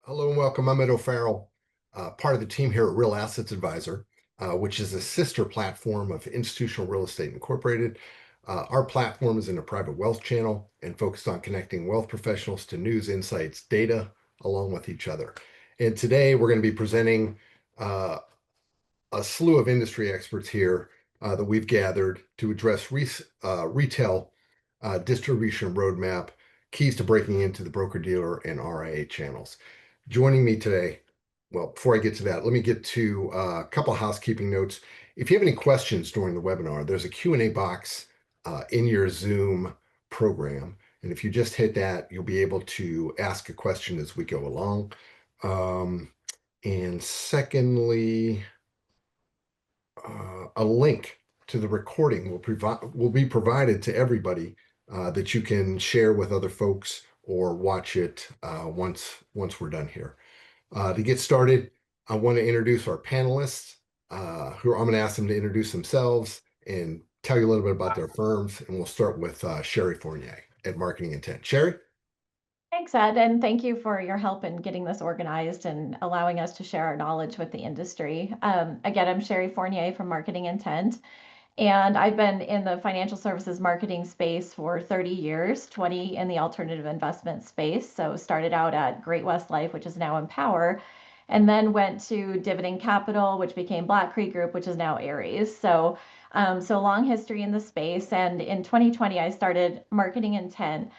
Hello and welcome. I'm Ed O'Farrell, part of the team here at Real Assets Advisor, which is a sister platform of Institutional Real Estate Incorporated. Our platform is in a private wealth channel and focused on connecting wealth professionals to news, insights, data, along with each other. And today we're going to be presenting uh, a slew of industry experts here that we've gathered to address retail distribution roadmap, keys to breaking into the broker-dealer and RIA channels. Joining me today, well, before I get to that, let me get to a couple housekeeping notes. If you have any questions during the webinar, there's a Q&A box in your Zoom program. And if you just hit that, you'll be able to ask a question as we go along. And secondly, a link to the recording will be provided to everybody that you can share with other folks or watch it once we're done here. To get started, I want to introduce our panelists, who I'm going to ask them to introduce themselves and tell you a little bit about their firms. And we'll start with Cherie Fournier at Marketing Intent. Cherie? Thanks, Ed, and thank you for your help in getting this organized and allowing us to share our knowledge with the industry. Again, I'm Cherie Fournier from Marketing Intent, and I've been in the financial services marketing space for 30 years, 20 in the alternative investment space. So started out at Great West Life, which is now Empower, and then went to Dividend Capital, which became Black Creek Group, which is now Ares. So long history in the space. And in 2020, I started Marketing Intent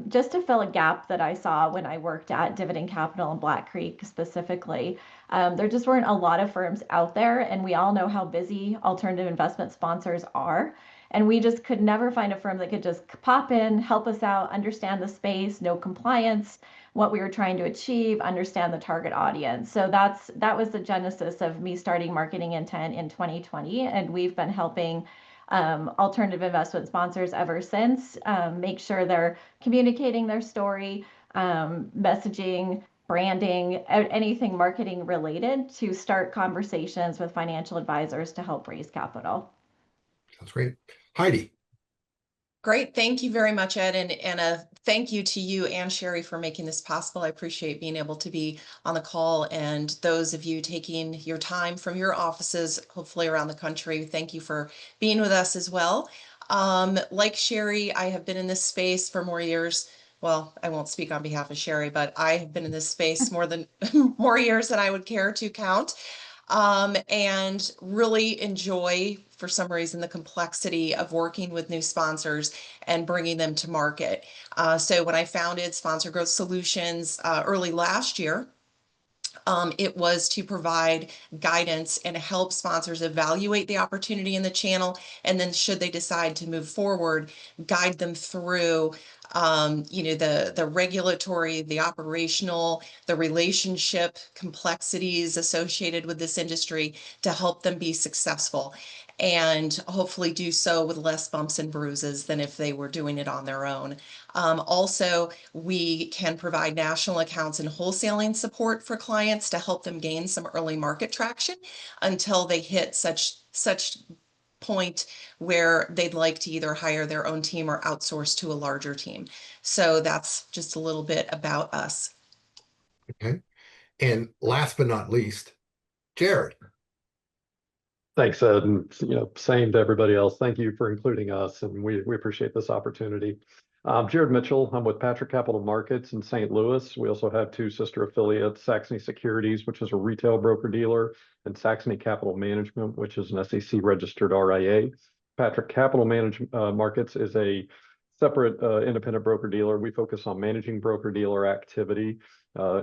just to fill a gap that I saw when I worked at Dividend Capital and Black Creek specifically. There just weren't a lot of firms out there, and we all know how busy alternative investment sponsors are. And we just could never find a firm that could just pop in, help us out, understand the space, know compliance, what we were trying to achieve, understand the target audience. So that was the genesis of me starting Marketing Intent in 2020, and we've been helping alternative investment sponsors ever since. Make sure they're communicating their story, messaging, branding, anything marketing related to start conversations with financial advisors to help raise capital. That's great. Heidi? Great. Thank you very much, Ed. And a thank you to you and Cherie for making this possible. I appreciate being able to be on the call, and those of you taking your time from your offices, hopefully around the country. Thank you for being with us as well. Like Cherie, I have been in this space for more years. Well, I won't speak on behalf of Cherie, but I have been in this space more years than I would care to count. And really enjoy, for some reason, the complexity of working with new sponsors and bringing them to market. So when I founded Sponsor Growth Solutions early last year, it was to provide guidance and help sponsors evaluate the opportunity in the channel, and then should they decide to move forward, guide them through the regulatory, the operational, the relationship complexities associated with this industry to help them be successful, and hopefully do so with less bumps and bruises than if they were doing it on their own. Also, we can provide national accounts and wholesaling support for clients to help them gain some early market traction until they hit such point where they'd like to either hire their own team or outsource to a larger team. So that's just a little bit about us. Okay. And last but not least, Jarad. Thanks, Ed, and same to everybody else. Thank you for including us, and we appreciate this opportunity. Jarad Mitchell. I'm with Patrick Capital Markets in St. Louis. We also have two sister affiliates, Saxony Securities, which is a retail broker-dealer, and Saxony Capital Management, which is an SEC-registered RIA. Patrick Capital Markets is a separate independent broker-dealer. We focus on managing broker-dealer activity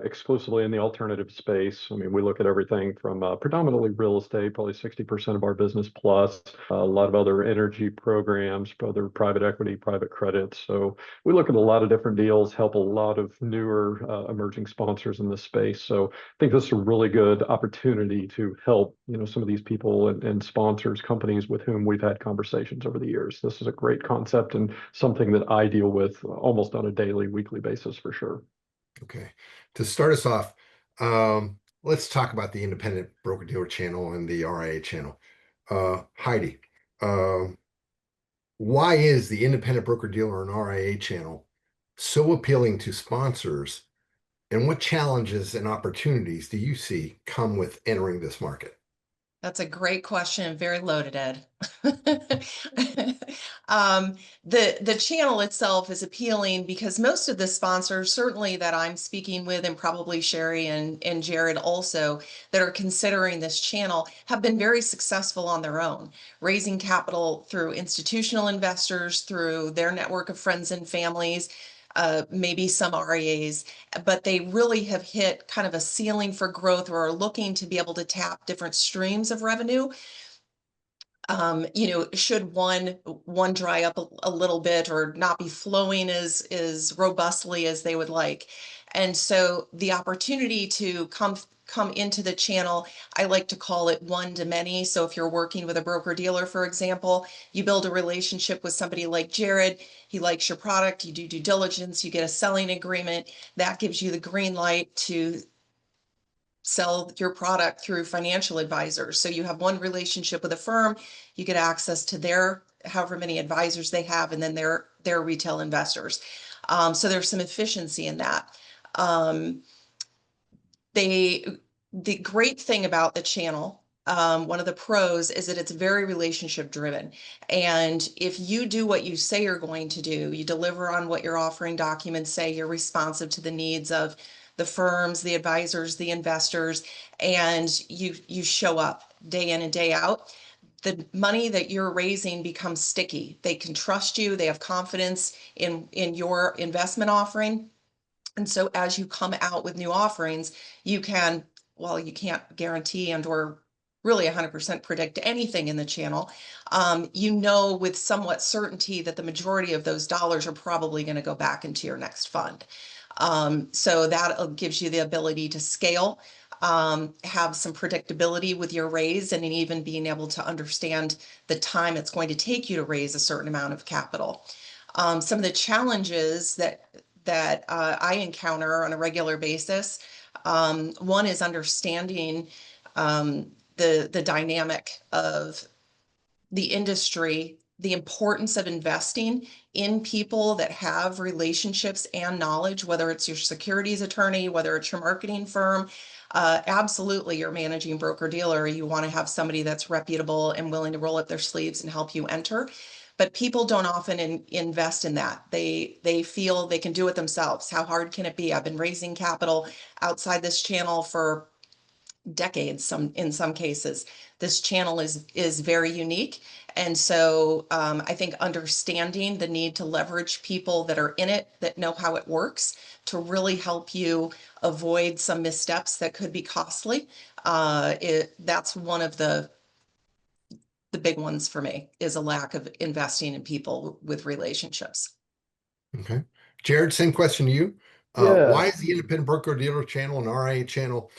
exclusively in the alternative space. I mean, we look at everything from predominantly real estate, probably 60% of our business, plus a lot of other energy programs, other private equity, private credit. So we look at a lot of different deals, help a lot of newer emerging sponsors in this space. So I think this is a really good opportunity to help, some of these people and sponsors, companies with whom we've had conversations over the years. This is a great concept and something that I deal with almost on a daily, weekly basis for sure. Okay. To start us off, let's talk about the independent broker-dealer channel and the RIA channel. Heidi, why is the independent broker-dealer and RIA channel so appealing to sponsors And what challenges and opportunities do you see come with entering this market? That's a great question. Very loaded, Ed. The channel itself is appealing because most of the sponsors, certainly that I'm speaking with, and probably Cherie and Jarad also, that are considering this channel, have been very successful on their own, raising capital through institutional investors, through their network of friends and families, maybe some RIAs, but they really have hit kind of a ceiling for growth or are looking to be able to tap different streams of revenue. Should one dry up a little bit or not be flowing as robustly as they would like. And so the opportunity to come into the channel, I like to call it one to many. So if you're working with a broker dealer, for example, you build a relationship with somebody like Jarad, he likes your product, you do due diligence, you get a selling agreement, that gives you the green light to sell your product through financial advisors. So you have one relationship with a firm, you get access to their however many advisors they have, and then their retail investors. So there's some efficiency in that. The great thing about the channel, one of the pros is that it's very relationship driven. And if you do what you say you're going to do, you deliver on what your offering documents say, you're responsive to the needs of the firms, the advisors, the investors, and you show up day in and day out, the money that you're raising becomes sticky. They can trust you, they have confidence in your investment offering. And so as you come out with new offerings, you can, well, you can't guarantee and or really 100% predict anything in the channel. With somewhat certainty that the majority of those dollars are probably going to go back into your next fund. So that gives you the ability to scale, have some predictability with your raise, and even being able to understand the time it's going to take you to raise a certain amount of capital. Some of the challenges that I encounter on a regular basis. One is understanding the dynamic of the industry, the importance of investing in people that have relationships and knowledge, whether it's your securities attorney, whether it's your marketing firm. Absolutely, your managing broker dealer, you want to have somebody that's reputable and willing to roll up their sleeves and help you enter. But people don't often invest in that. They feel they can do it themselves. How hard can it be? I've been raising capital outside this channel for decades. In some cases, this channel is very unique, and so I think understanding the need to leverage people that are in it, that know how it works, to really help you avoid some missteps that could be costly. That's one of the big ones for me, is a lack of investing in people with relationships. Okay. Jarad, same question to you. Why Yeah. is the independent broker dealer channel and RIA channel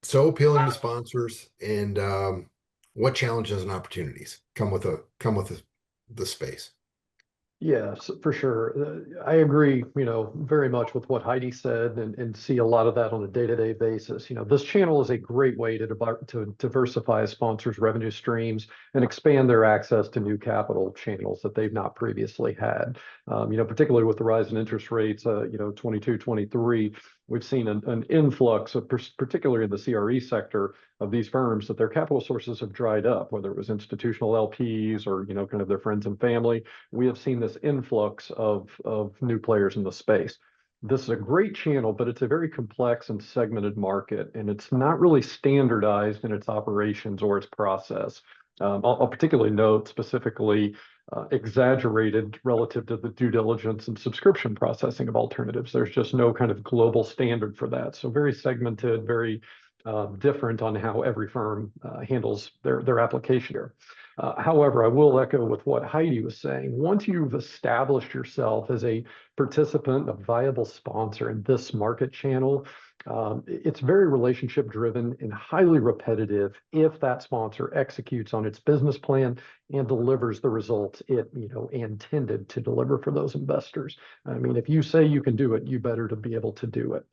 so appealing to sponsors, and what challenges and opportunities come with the space? Yes, for sure. I agree, very much with what Heidi said, and see a lot of that on a day-to-day basis. This channel is a great way to diversify a sponsor's revenue streams and expand their access to new capital channels that they've not previously had. Particularly with the rise in interest rates, 22, 23, we've seen an influx of, particularly in the CRE sector, of these firms, that their capital sources have dried up, whether it was institutional LPs or, kind of their friends and family. We have seen this influx of new players in the space. This is a great channel, but it's a very complex and segmented market, and it's not really standardized in its operations or its process. I'll particularly note specifically exaggerated relative to the due diligence and subscription processing of alternatives. There's just no kind of global standard for that. So very segmented, very different on how every firm handles their application here. However, I will echo with what Heidi was saying. Once you've established yourself as a participant, a viable sponsor in this market channel, it's very relationship driven and highly repetitive if that sponsor executes on its business plan and delivers the results it intended to deliver for those investors. I mean, if you say you can do it, you better to be able to do it.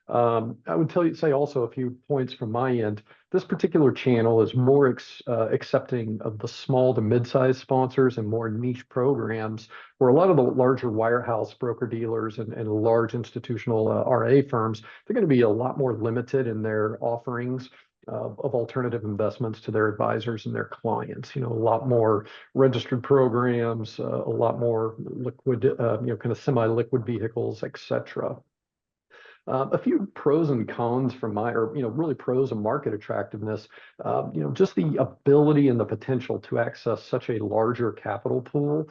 I would say also a few points from my end. This particular channel is more accepting of the small to mid-sized sponsors and more niche programs, where a lot of the larger wirehouse broker dealers and large institutional RIA firms, they're going to be a lot more limited in their offerings of alternative investments to their advisors and their clients. A lot more registered programs, a lot more liquid, kind of semi-liquid vehicles, etc. A few pros and cons from really pros and market attractiveness. Just the ability and the potential to access such a larger capital pool,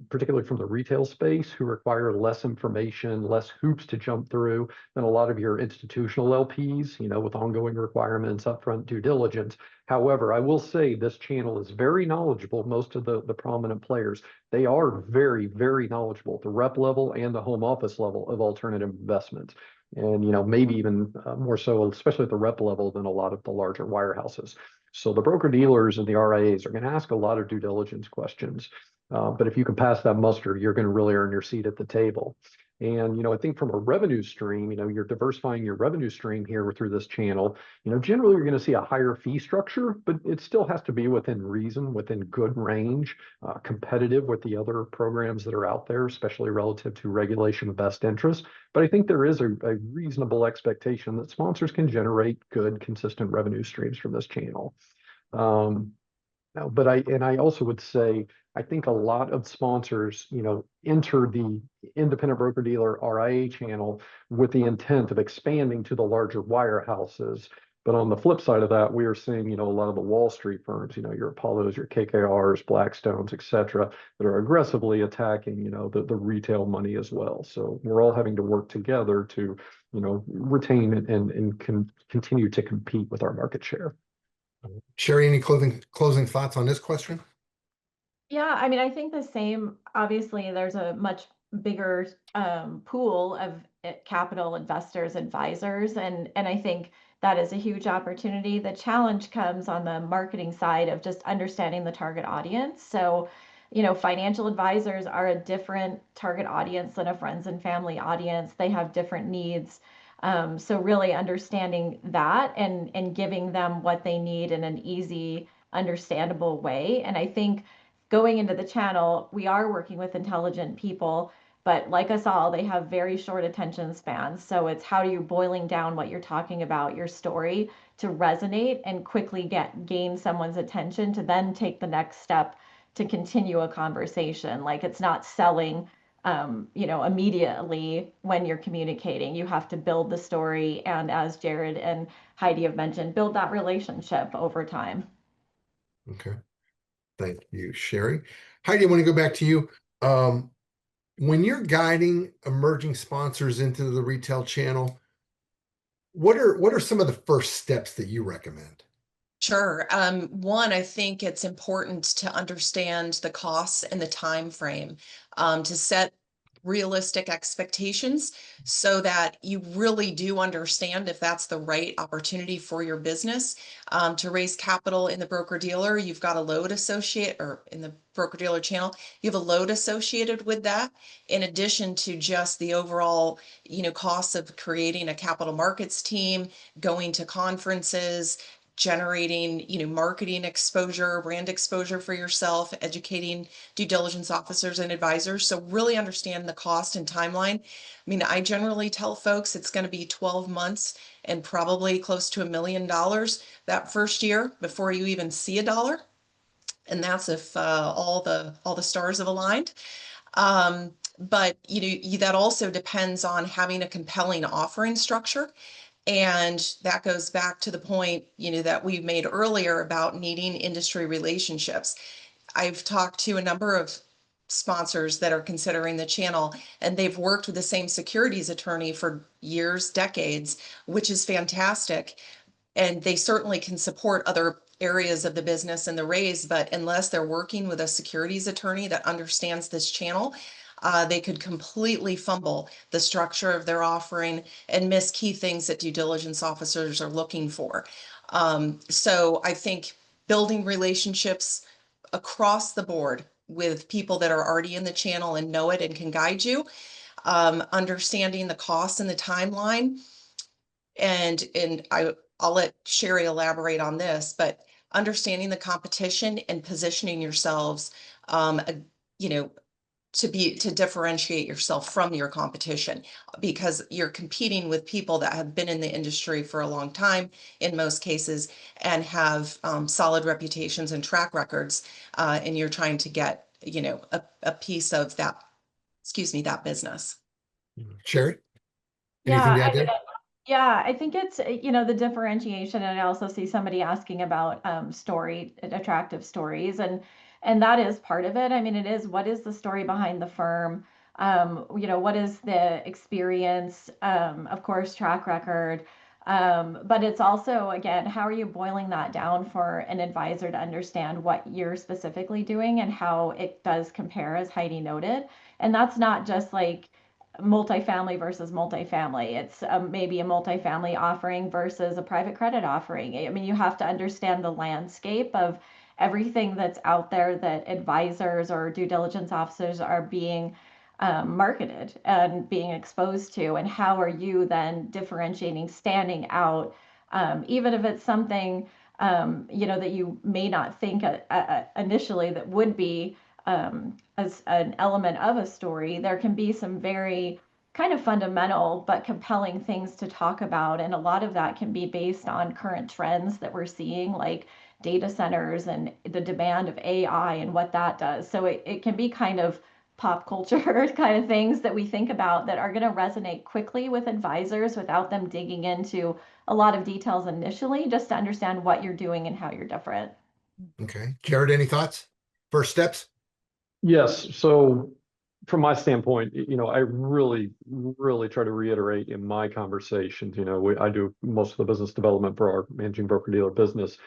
particularly from the retail space, who require less information, less hoops to jump through than a lot of your institutional LPs, with ongoing requirements, upfront due diligence. However, I will say this channel is very knowledgeable. Most of the prominent players, they are very, very knowledgeable at the rep level and the home office level of alternative investments. And maybe even more so, especially at the rep level, than a lot of the larger wirehouses. So the broker dealers and the RIAs are going to ask a lot of due diligence questions. But if you can pass that muster, you're going to really earn your seat at the table. And I think from a revenue stream, you're diversifying your revenue stream here through this channel. Generally you're going to see a higher fee structure, but it still has to be within reason, within good range, competitive with the other programs that are out there, especially relative to regulation of best interest. But I think there is a reasonable expectation that sponsors can generate good, consistent revenue streams from this channel. But I also would say, I think a lot of sponsors, enter the independent broker dealer RIA channel with the intent of expanding to the larger wirehouses. But on the flip side of that, we are seeing, a lot of the Wall Street firms, your Apollos, your KKRs, Blackstones, et cetera, that are aggressively attacking, the retail money as well. So we're all having to work together to, retain and continue to compete with our market share. Cherie, any closing thoughts on this question? Yeah, I mean, I think the same. Obviously, there's a much bigger pool of capital investors, advisors, and I think that is a huge opportunity. The challenge comes on the marketing side of just understanding the target audience. So, financial advisors are a different target audience than a friends and family audience. They have different needs. So really understanding that and giving them what they need in an easy, understandable way. And I think going into the channel, we are working with intelligent people, but like us all, they have very short attention spans. So it's how do you boiling down what you're talking about, your story, to resonate and quickly gain someone's attention to then take the next step to continue a conversation. Like it's not selling immediately when you're communicating. You have to build the story, and as Jarad and Heidi have mentioned, build that relationship over time. Okay. Thank you, Cherie. Heidi, I want to go back to you. When you're guiding emerging sponsors into the retail channel, what are some of the first steps that you recommend? Sure. One, I think it's important to understand the costs and the time frame, to set realistic expectations so that you really do understand if that's the right opportunity for your business. To raise capital in the broker dealer, you've got a load associated, or in the broker dealer channel, you have a load associated with that, in addition to just the overall, costs of creating a capital markets team, going to conferences, generating, marketing exposure, brand exposure for yourself, educating due diligence officers and advisors. So really understand the cost and timeline. I mean, I generally tell folks it's going to be 12 months and probably close to $1 million that first year before you even see a dollar. And that's if all the stars have aligned. But that also depends on having a compelling offering structure. And that goes back to the point, that we made earlier about needing industry relationships. I've talked to a number of sponsors that are considering the channel, and they've worked with the same securities attorney for years, decades, which is fantastic. And they certainly can support other areas of the business and the raise, but unless they're working with a securities attorney that understands this channel, they could completely fumble the structure of their offering and miss key things that due diligence officers are looking for. So I think building relationships across the board with people that are already in the channel and know it and can guide you, understanding the costs and the timeline, And I'll let Cherie elaborate on this, but understanding the competition and positioning yourselves, you know, to differentiate yourself from your competition, because you're competing with people that have been in the industry for a long time in most cases and have solid reputations and track records, and you're trying to get, you know, a piece of that, excuse me, that business. Cherie, anything Yeah, to add I mean, there? yeah, I think it's, the differentiation, and I also see somebody asking about attractive stories, and that is part of it. I mean, it is, what is the story behind the firm? What is the experience? Of course, track record. But it's also, again, how are you boiling that down for an advisor to understand what you're specifically doing and how it does compare, as Heidi noted. And that's not just like multifamily versus multifamily. It's maybe a multifamily offering versus a private credit offering. I mean, you have to understand the landscape of everything that's out there that advisors or due diligence officers are being marketed and being exposed to, and how are you then differentiating, standing out, even if it's something that you may not think initially that would be as an element of a story. There can be some very kind of fundamental but compelling things to talk about. And a lot of that can be based on current trends that we're seeing, like data centers and the demand of AI and what that does. So it can be kind of pop culture kind of things that we think about that are going to resonate quickly with advisors without them digging into a lot of details initially, just to understand what you're doing and how you're different. Okay. Jared, any thoughts? First steps? Yes. So from my standpoint, I really, really try to reiterate in my conversations, I do most of the business development for our managing broker dealer business,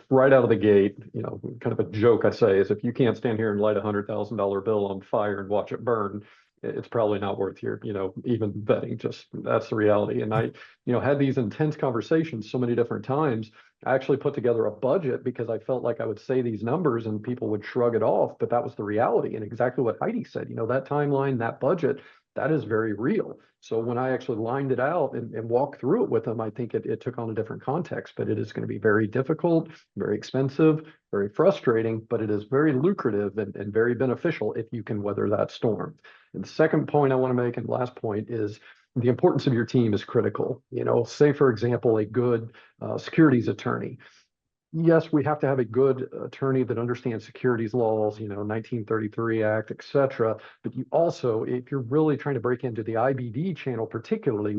right out of the gate, kind of a joke I say is, if you can't stand here and light $100,000 bill on fire and watch it burn, it's probably not worth your, even betting. Just that's the reality. And I, had these intense conversations so many different times. I actually put together a budget because I felt like I would say these numbers and people would shrug it off, but that was the reality. And exactly what Heidi said, that timeline, that budget, that is very real. So when I actually lined it out and walked through it with them, I think it took on a different context, but it is going to be very difficult, very expensive, very frustrating, but it is very lucrative and very beneficial if you can weather that storm. And the second point I want to make, and last point, is the importance of your team is critical. Say, for example, a good securities attorney. Yes, we have to have a good attorney that understands securities laws, 1933 Act, et cetera. But you also, if you're really trying to break into the IBD channel, particularly,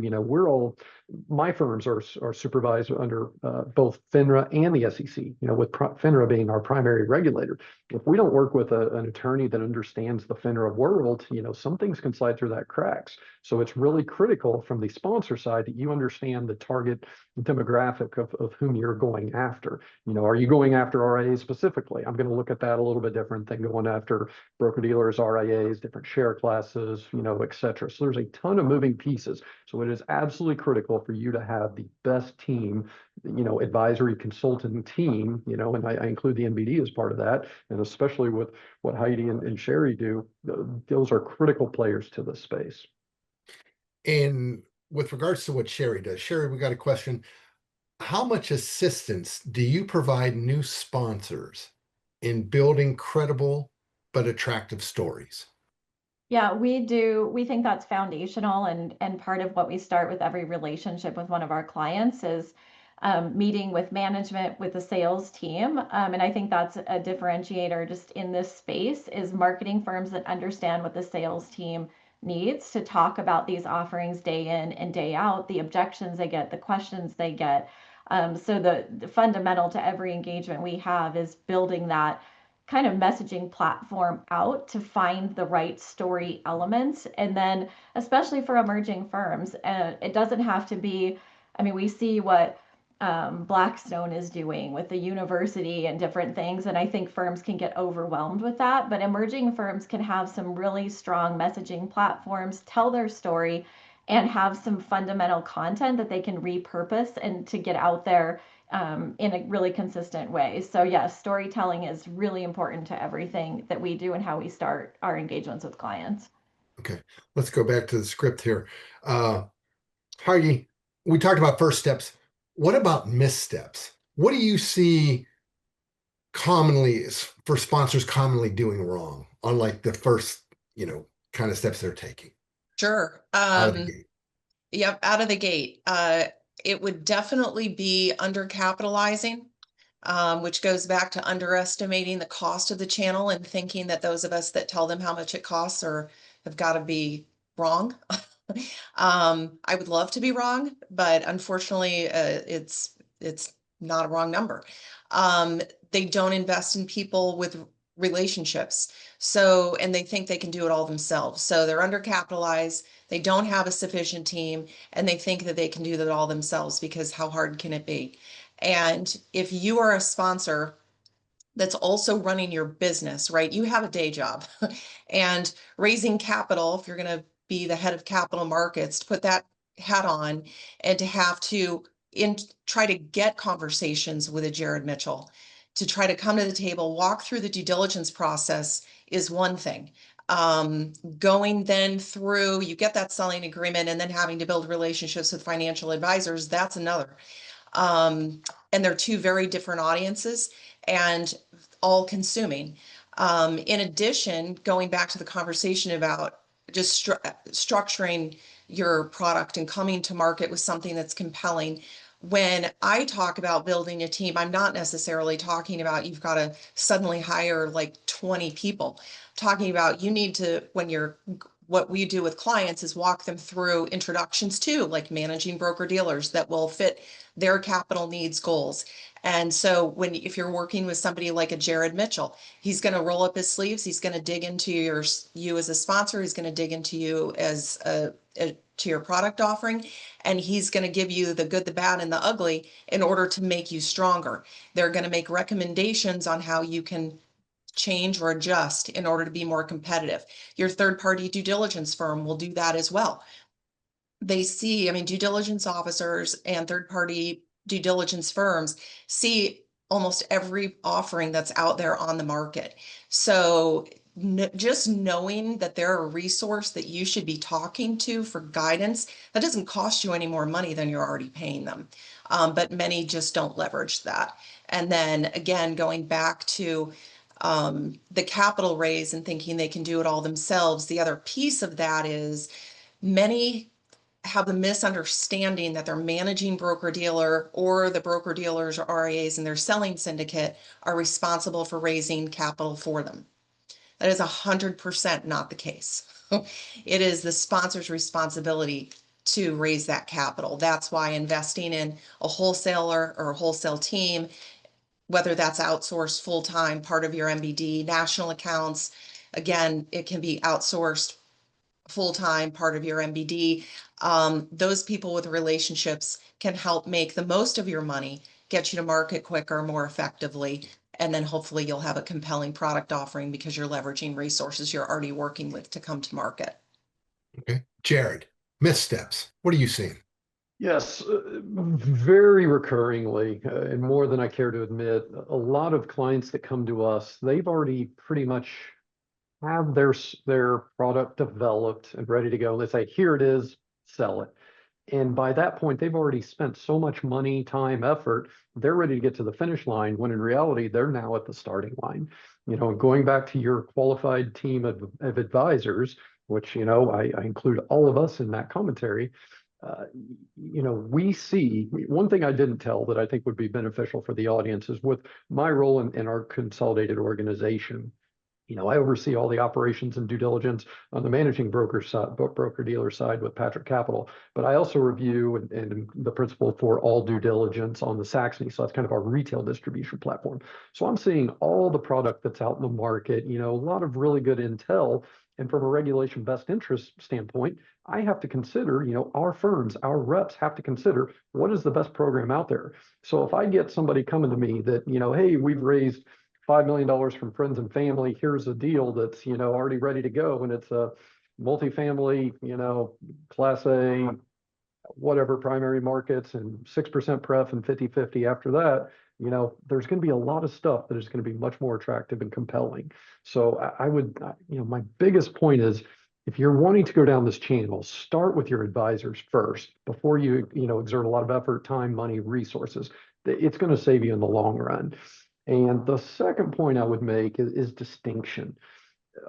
my firms are supervised under both FINRA and the SEC, with FINRA being our primary regulator. If we don't work with an attorney that understands the FINRA world, some things can slide through that cracks. So it's really critical from the sponsor side that you understand the target demographic of whom you're going after. Are you going after RIAs specifically? I'm going to look at that a little bit different than going after broker dealers, RIAs, different share classes, et cetera. So there's a ton of moving pieces. So it is absolutely critical for you to have the best team, advisory consultant team, and I include the NBD as part of that. And especially with what Heidi and Cherie do, those are critical players to this space. And with regards to what Cherie does, Cherie, we got a question. How much assistance do you provide new sponsors in building credible but attractive stories? Yeah, we do. We think that's foundational, and part of what we start with every relationship with one of our clients is meeting with management, with the sales team. And I think that's a differentiator just in this space, is marketing firms that understand what the sales team needs to talk about these offerings day in and day out, the objections they get, the questions they get. So the fundamental to every engagement we have is building that kind of messaging platform out to find the right story elements. And then, especially for emerging firms, it doesn't have to be, I mean, we see what Blackstone is doing with the university and different things. And I think firms can get overwhelmed with that. But emerging firms can have some really strong messaging platforms, tell their story, and have some fundamental content that they can repurpose and to get out there in a really consistent way. So yes, storytelling is really important to everything that we do and how we start our engagements with clients. Okay, let's go back to the script here. Heidi, we talked about first steps. What about missteps? What do you see commonly for sponsors commonly doing wrong on like the first, kind of steps they're taking Sure. out of the gate? Yep, out of the gate. It would definitely be undercapitalizing, which goes back to underestimating the cost of the channel and thinking that those of us that tell them how much it costs have got to be wrong. I would love to be wrong, but unfortunately, it's not a wrong number. They don't invest in people with relationships. So, and they think they can do it all themselves. So they're undercapitalized. They don't have a sufficient team, and they think that they can do that all themselves because how hard can it be? And if you are a sponsor that's also running your business, right? You have a day job and raising capital, if you're going to be the head of capital markets, to put that hat on and to have to try to get conversations with a Jarad Mitchell, to try to come to the table, walk through the due diligence process is one thing. Going then through, you get that selling agreement and then having to build relationships with financial advisors, that's another. And they're two very different audiences and all consuming. In addition, going back to the conversation about just structuring your product and coming to market with something that's compelling. When I talk about building a team, I'm not necessarily talking about you've got to suddenly hire like 20 people. I'm talking about you need to, what we do with clients is walk them through introductions to like managing broker dealers that will fit their capital needs goals. And so if you're working with somebody like a Jarad Mitchell, he's going to roll up his sleeves. He's going to dig into you as a sponsor. He's going to dig into you as to your product offering, and he's going to give you the good, the bad, and the ugly in order to make you stronger. They're going to make recommendations on how you can change or adjust in order to be more competitive. Your third-party due diligence firm will do that as well. They see, due diligence officers and third-party due diligence firms see almost every offering that's out there on the market. So just knowing that they're a resource that you should be talking to for guidance, that doesn't cost you any more money than you're already paying them. But many just don't leverage that. And then again, going back to the capital raise and thinking they can do it all themselves, the other piece of that is many have the misunderstanding that their managing broker dealer or the broker dealers or RIAs in their selling syndicate are responsible for raising capital for them. That is 100% not the case. It is the sponsor's responsibility to raise that capital. That's why investing in a wholesaler or a wholesale team, whether that's outsourced full-time, part of your MBD, national accounts, again, it can be outsourced full-time, part of your MBD. Those people with relationships can help make the most of your money, get you to market quicker, more effectively, and then hopefully you'll have a compelling product offering because you're leveraging resources you're already working with to come to market. Okay. Jarad, missteps. What are you seeing? Yes, very recurringly, and more than I care to admit, a lot of clients that come to us, they've already pretty much have their product developed and ready to go. They say, here it is, sell it. And by that point, they've already spent so much money, time, effort, they're ready to get to the finish line, when in reality, they're now at the starting line. Going back to your qualified team of advisors, which, I include all of us in that commentary. We see one thing I didn't tell that I think would be beneficial for the audience is with my role in our consolidated organization. I oversee all the operations and due diligence on the managing broker side, broker dealer side with Patrick Capital, but I also review and the principal for all due diligence on the Saxony. So that's kind of our retail distribution platform. So I'm seeing all the product that's out in the market, a lot of really good intel. And from a regulation best interest standpoint, I have to consider, our firms, our reps have to consider what is the best program out there. So if I get somebody coming to me that, hey, we've raised $5 million from friends and family. Here's a deal that's, already ready to go. And it's a multifamily, class A, whatever primary markets and 6% pref and 50-50 after that. There's going to be a lot of stuff that is going to be much more attractive and compelling. So I would, my biggest point is if you're wanting to go down this channel, start with your advisors first before you, exert a lot of effort, time, money, resources. It's going to save you in the long run. And the second point I would make is distinction.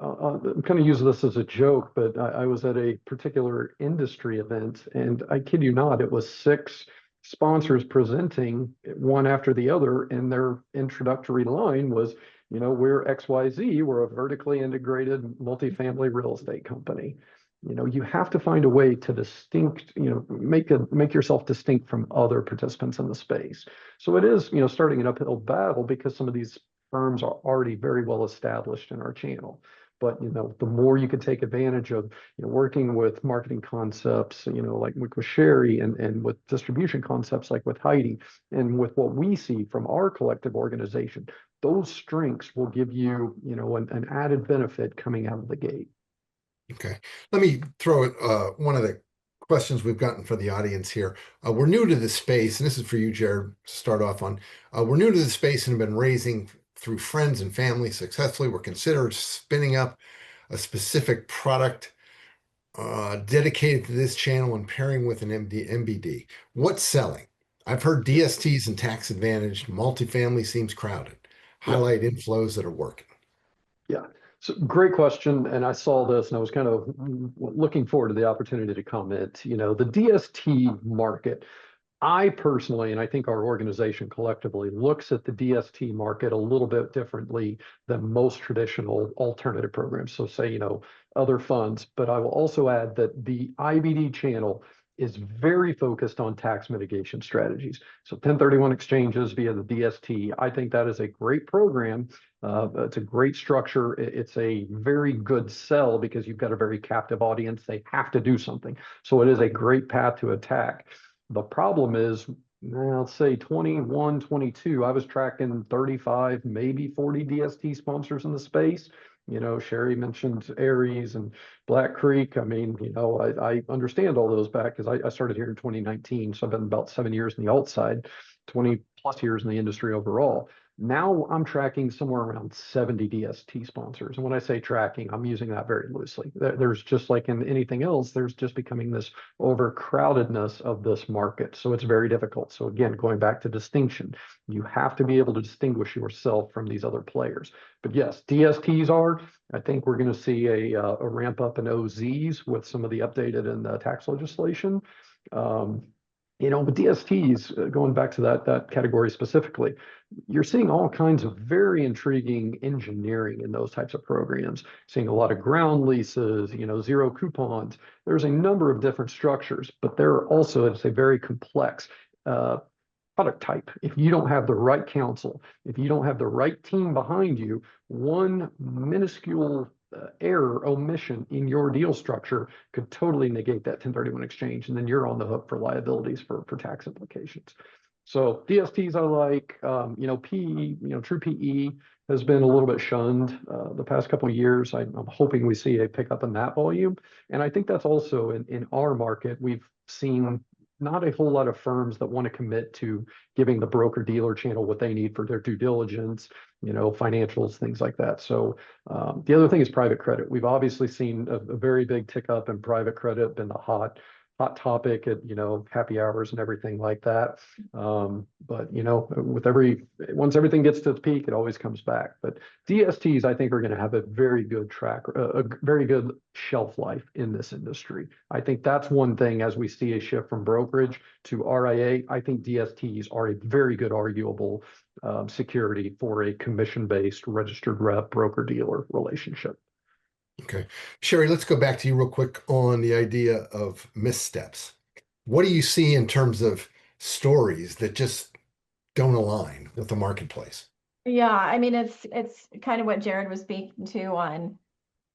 I'm kind of use this as a joke, but I was at a particular industry event, and I kid you not, it was 6 sponsors presenting one after the other, and their introductory line was, we're XYZ, we're a vertically integrated multifamily real estate company. You have to find a way to make yourself distinct from other participants in the space. So it is, starting an uphill battle because some of these firms are already very well established in our channel. But the more you can take advantage of working with marketing concepts, like with Cherie, and with distribution concepts like with Heidi, and with what we see from our collective organization, those strengths will give you an added benefit coming out of the gate. Okay, let me throw it. One of the questions we've gotten for the audience here. We're new to the space, and this is for you, Jarad, to start off on. We're new to the space and have been raising through friends and family successfully. We're considering spinning up a specific product dedicated to this channel and pairing with an MBD. What's selling? I've heard DSTs and tax advantaged. Multifamily seems crowded. Highlight inflows that are working. Yeah. So great question. And I saw this and I was kind of looking forward to the opportunity to comment. The DST market, I personally, and I think our organization collectively, looks at the DST market a little bit differently than most traditional alternative programs. So say, other funds, but I will also add that the IBD channel is very focused on tax mitigation strategies. So 1031 exchanges via the DST, I think that is a great program. It's a great structure. It's a very good sell because you've got a very captive audience. They have to do something. So it is a great path to attack. The problem is, let's say 21, 22, I was tracking 35, maybe 40 DST sponsors in the space. Cherie mentioned Aries and Black Creek. I mean, I understand all those back because I started here in 2019. So I've been about 7 years in the alt side, 20 plus years in the industry overall. Now I'm tracking somewhere around 70 DST sponsors. And when I say tracking, I'm using that very loosely. There's just like in anything else, there's just becoming this overcrowdedness of this market. So it's very difficult. So again, going back to distinction, you have to be able to distinguish yourself from these other players. But yes, DSTs are, I think we're going to see a ramp up in OZs with some of the updated and the tax legislation. With DSTs, going back to that category specifically, you're seeing all kinds of very intriguing engineering in those types of programs, seeing a lot of ground leases, zero coupons. There's a number of different structures, but it's a very complex product type. If you don't have the right counsel, if you don't have the right team behind you, one minuscule error, omission in your deal structure could totally negate that 1031 exchange, and then you're on the hook for liabilities for tax implications. So DSTs I like, PE, true PE has been a little bit shunned the past couple of years. I'm hoping we see a pickup in that volume. And I think that's also in our market, we've seen not a whole lot of firms that want to commit to giving the broker dealer channel what they need for their due diligence, financials, things like that. So the other thing is private credit. We've obviously seen a very big tick up in private credit, been the hot topic at, happy hours and everything like that. But, once everything gets to the peak, it always comes back. But DSTs, I think, are going to have a very good a very good shelf life in this industry. I think that's one thing as we see a shift from brokerage to RIA. I think DSTs are a very good arguable security for a commission-based registered rep broker dealer relationship. Okay. Cherie, let's go back to you real quick on the idea of missteps. What do you see in terms of stories that just don't align with the marketplace? Yeah, I mean, it's kind of what Jarad was speaking to on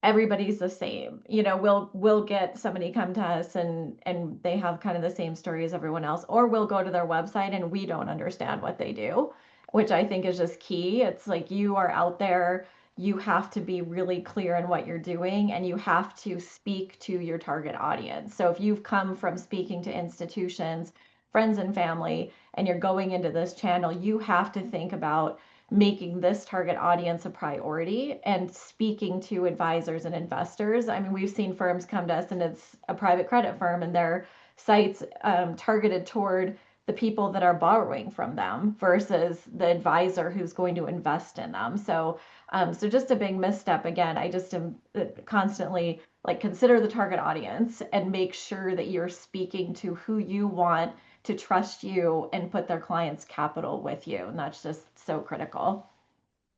everybody's the same. We'll get somebody come to us and they have kind of the same story as everyone else, or we'll go to their website and we don't understand what they do, which I think is just key. It's like you are out there, you have to be really clear in what you're doing and you have to speak to your target audience. So if you've come from speaking to institutions, friends and family, and you're going into this channel, you have to think about making this target audience a priority and speaking to advisors and investors. I mean, we've seen firms come to us and it's a private credit firm and their sites targeted toward the people that are borrowing from them versus the advisor who's going to invest in them. So just a big misstep. Again, I just am constantly like, consider the target audience and make sure that you're speaking to who you want to trust you and put their clients' capital with you. And that's just so critical.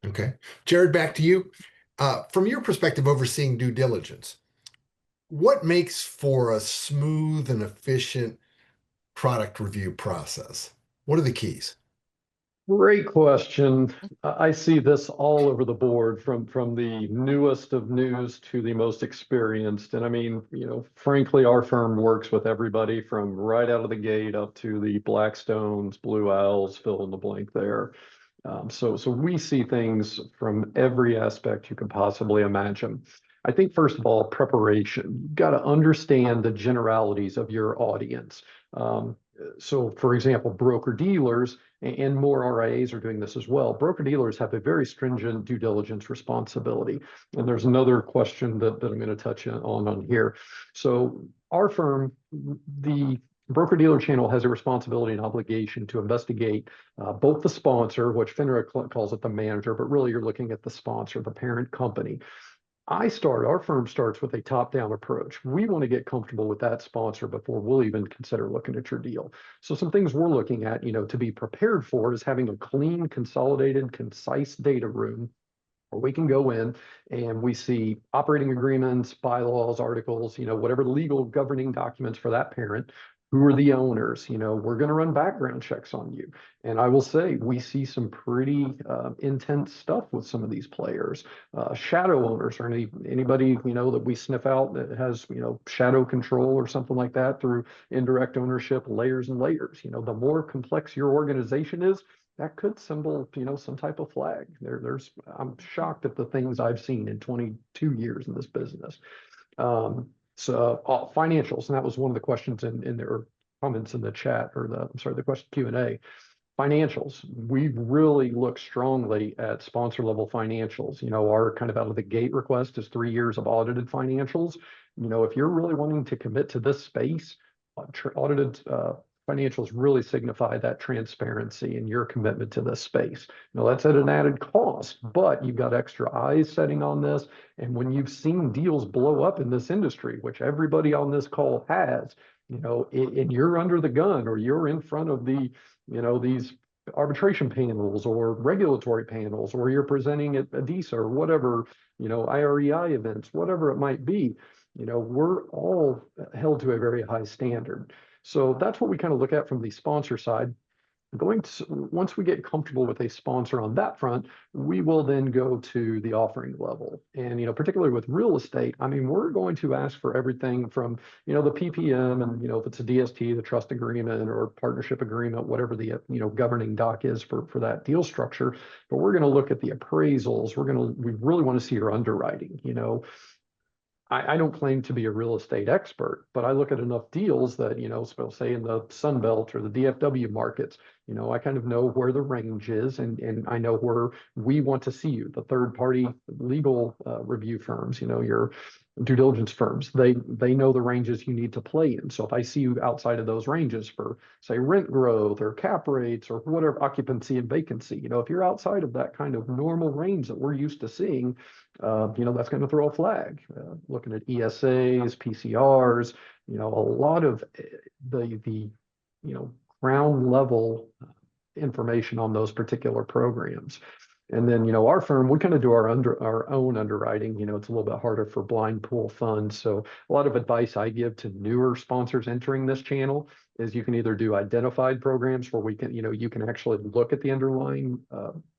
Okay. Jarad, back to you. From your perspective overseeing due diligence, what makes for a smooth and efficient product review process? What are the keys? Great question. I see this all over the board from the newest of news to the most experienced. And I mean, frankly, our firm works with everybody from right out of the gate up to the Blackstones, Blue Owls, fill in the blank there. So we see things from every aspect you can possibly imagine. I think, first of all, preparation. You've got to understand the generalities of your audience. So, for example, broker dealers and more RIAs are doing this as well. Broker dealers have a very stringent due diligence responsibility. And there's another question that I'm going to touch on here. So our firm, the broker dealer channel, has a responsibility and obligation to investigate both the sponsor, which FINRA calls it the manager, but really you're looking at the sponsor, the parent company. Our firm starts with a top-down approach. We want to get comfortable with that sponsor before we'll even consider looking at your deal. So some things we're looking at, to be prepared for is having a clean, consolidated, concise data room where we can go in and we see operating agreements, bylaws, articles, whatever legal governing documents for that parent. Who are the owners? We're going to run background checks on you. And I will say, we see some pretty intense stuff with some of these players. Shadow owners, or anybody, that we sniff out that has, shadow control or something like that through indirect ownership, layers and layers. The more complex your organization is, that could symbol, some type of flag. I'm shocked at the things I've seen in 22 years in this business. Financials, and that was one of the questions in their comments in the chat, or the question Q&A. Financials, we really look strongly at sponsor level financials. Our kind of out of the gate request is 3 years of audited financials. If you're really wanting to commit to this space, audited financials really signify that transparency and your commitment to this space. That's at an added cost, but you've got extra eyes setting on this. And when you've seen deals blow up in this industry, which everybody on this call has, and you're under the gun, or you're in front of these arbitration panels or regulatory panels, or you're presenting at ADISA or whatever, IREI events, whatever it might be, we're all held to a very high standard. So that's what we kind of look at from the sponsor side. Once we get comfortable with a sponsor on that front, we will then go to the offering level. And, particularly with real estate, I mean, we're going to ask for everything from, the PPM and, if it's a DST, the trust agreement or partnership agreement, whatever the, governing doc is for that deal structure. But we're going to look at the appraisals. We really want to see your underwriting, I don't claim to be a real estate expert, but I look at enough deals that, say in the Sun Belt or the DFW markets, I kind of know where the range is, and I know where we want to see you. The third party legal review firms, your due diligence firms, they know the ranges you need to play in. So if I see you outside of those ranges for, say, rent growth or cap rates or whatever, occupancy and vacancy, if you're outside of that kind of normal range that we're used to seeing, that's going to throw a flag. Looking at ESAs, PCRs, a lot of the ground level information on those particular programs. And then, our firm, we kind of do our own underwriting. It's a little bit harder for blind pool funds. So a lot of advice I give to newer sponsors entering this channel is you can either do identified programs where you can actually look at the underlying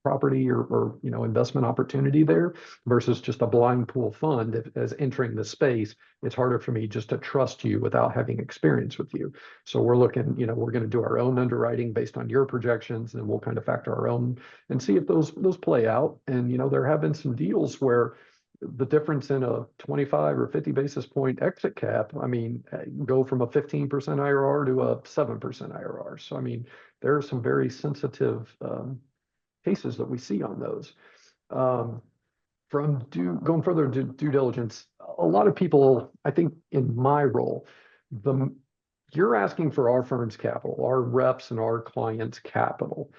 property or investment opportunity there, versus just a blind pool fund. As entering the space, it's harder for me just to trust you without having experience with you. So we're looking, we're going to do our own underwriting based on your projections, and we'll kind of factor our own and see if those play out. And there have been some deals where the difference in a 25 or 50 basis point exit cap, I mean, go from a 15% IRR to a 7% IRR. So, I mean, there are some very sensitive cases that we see on those. Going further to due diligence, a lot of people, I think in my role, you're asking for our firm's capital, our reps and our clients' capital.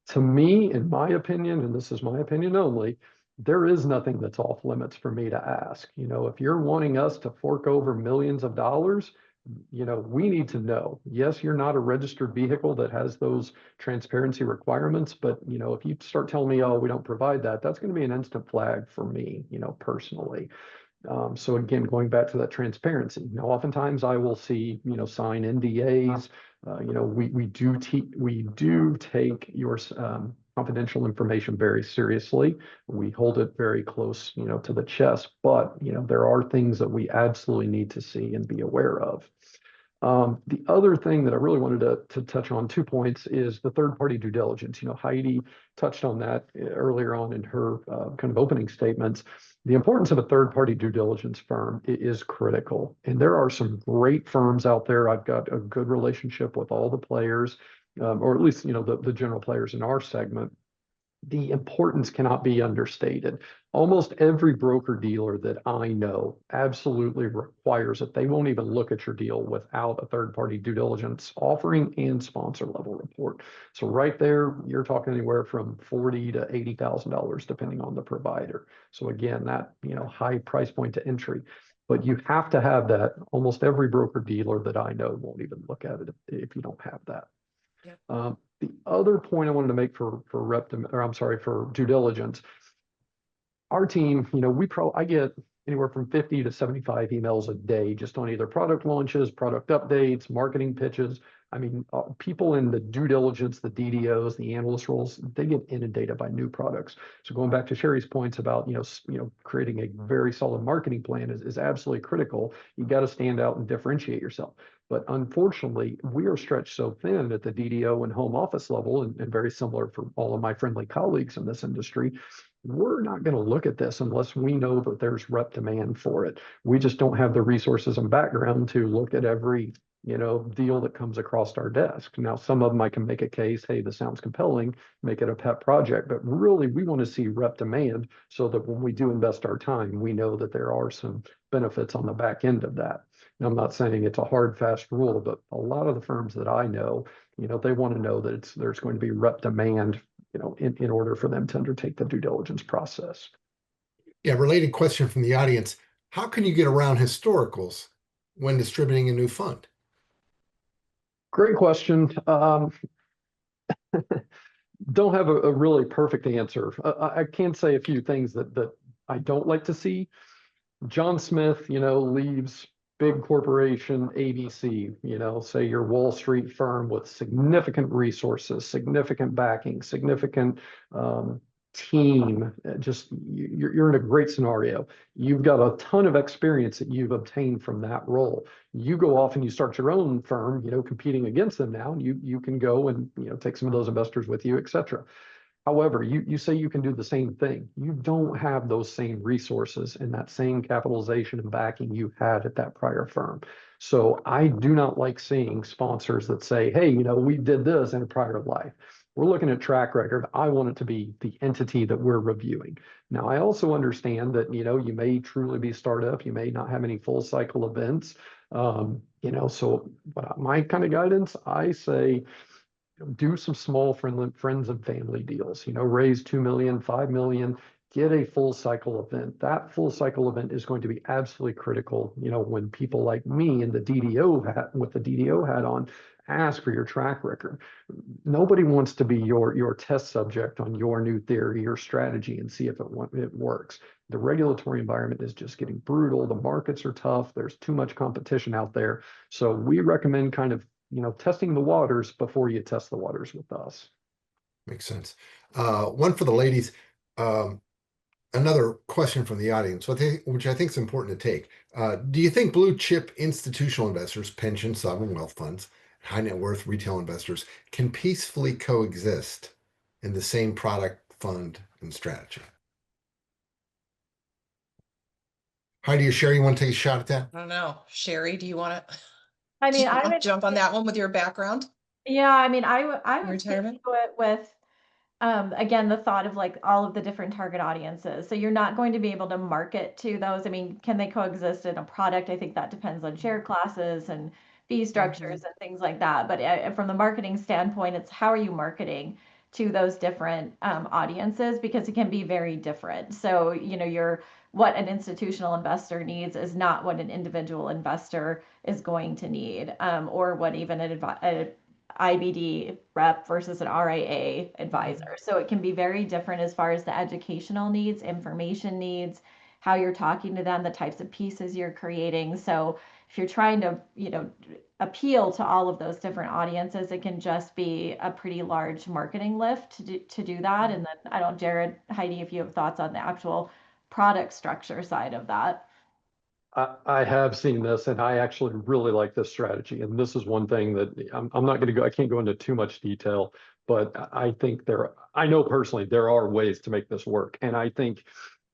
To me, in my opinion, and this is my opinion only, there is nothing that's off limits for me to ask. If you're wanting us to fork over millions of dollars, we need to know. Yes, you're not a registered vehicle that has those transparency requirements, but if you start telling me, oh, we don't provide that, that's going to be an instant flag for me, personally. So again, going back to that transparency, oftentimes I will see, sign NDAs. We do take your confidential information very seriously. We hold it very close, to the chest, but there are things that we absolutely need to see and be aware of. The other thing that I really wanted to touch on, 2 points, is the third-party due diligence. Heidi touched on that earlier on in her kind of opening statements. The importance of a third-party due diligence firm is critical. And there are some great firms out there. I've got a good relationship with all the players, or at least, the general players in our segment. The importance cannot be understated. Almost every broker dealer that I know absolutely requires it. They won't even look at your deal without a third-party due diligence offering and sponsor level report. So right there, you're talking anywhere from $40,000 to $80,000, depending on the provider. So again, that high price point to entry. But you have to have that. Almost every broker dealer that I know won't even look at it if you don't have that. Yep. The other point I wanted to make for due diligence, our team, I get anywhere from 50 to 75 emails a day just on either product launches, product updates, marketing pitches. I mean, people in the due diligence, the DDOs, the analyst roles, they get inundated by new products. So going back to Cherie's points about, creating a very solid marketing plan is absolutely critical. You got to stand out and differentiate yourself. But unfortunately, we are stretched so thin at the DDO and home office level, and very similar for all of my friendly colleagues in this industry. We're not going to look at this unless we know that there's rep demand for it. We just don't have the resources and background to look at every deal that comes across our desk. Now, some of them I can make a case, hey, this sounds compelling, make it a pet project, but really we want to see rep demand so that when we do invest our time, we know that there are some benefits on the back end of that. Now, I'm not saying it's a hard, fast rule, but a lot of the firms that I know, they want to know that there's going to be rep demand, in order for them to undertake the due diligence process. Yeah, related question from the audience. How can you get around historicals when distributing a new fund? Great question. Don't have a really perfect answer. I can say a few things that I don't like to see. John Smith, leaves big corporation ABC, say your Wall Street firm with significant resources, significant backing, significant team. Just you're in a great scenario. You've got a ton of experience that you've obtained from that role. You go off and you start your own firm, competing against them now, and you can go and take some of those investors with you, et cetera. However, you say you can do the same thing. You don't have those same resources and that same capitalization and backing you had at that prior firm. So I do not like seeing sponsors that say, hey, we did this in a prior life. We're looking at track record. I want it to be the entity that we're reviewing. Now, I also understand that, you may truly be startup. You may not have any full cycle events. So my kind of guidance, I say, do some small friends and family deals, raise 2 million, 5 million, get a full cycle event. That full cycle event is going to be absolutely critical. When people like me in the DDO hat, with the DDO hat on, ask for your track record. Nobody wants to be your test subject on your new theory or strategy and see if it works. The regulatory environment is just getting brutal. The markets are tough. There's too much competition out there. So we recommend kind of testing the waters before you test the waters with us. Makes sense. One for the ladies. Another question from the audience, which I think is important to take. Do you think blue chip institutional investors, pension, sovereign wealth funds, high net worth retail investors can peacefully coexist in the same product, fund, and strategy? Heidi or Cherie, you want to take a shot at that? I don't know. Cherie, do you want to? I mean, I would jump on that one with your background. Yeah, I mean, I would Retirement? do it with again, the thought of like all of the different target audiences. So you're not going to be able to market to those. I mean, can they coexist in a product? I think that depends on share classes and fee structures and things like that. But from the marketing standpoint, it's how are you marketing to those different audiences, because it can be very different. So, you know, what an institutional investor needs is not what an individual investor is going to need, or what even an IBD rep versus an RIA advisor. So it can be very different as far as the educational needs, information needs, how you're talking to them, the types of pieces you're creating. So if you're trying to, you know, appeal to all of those different audiences, it can just be a pretty large marketing lift to do that. And then I don't, Jarad, Heidi, if you have thoughts on the actual product structure side of that. I have seen this, and I actually really like this strategy. And this is one thing that I'm not going to go, I can't go into too much detail, but I think I know personally there are ways to make this work. And I think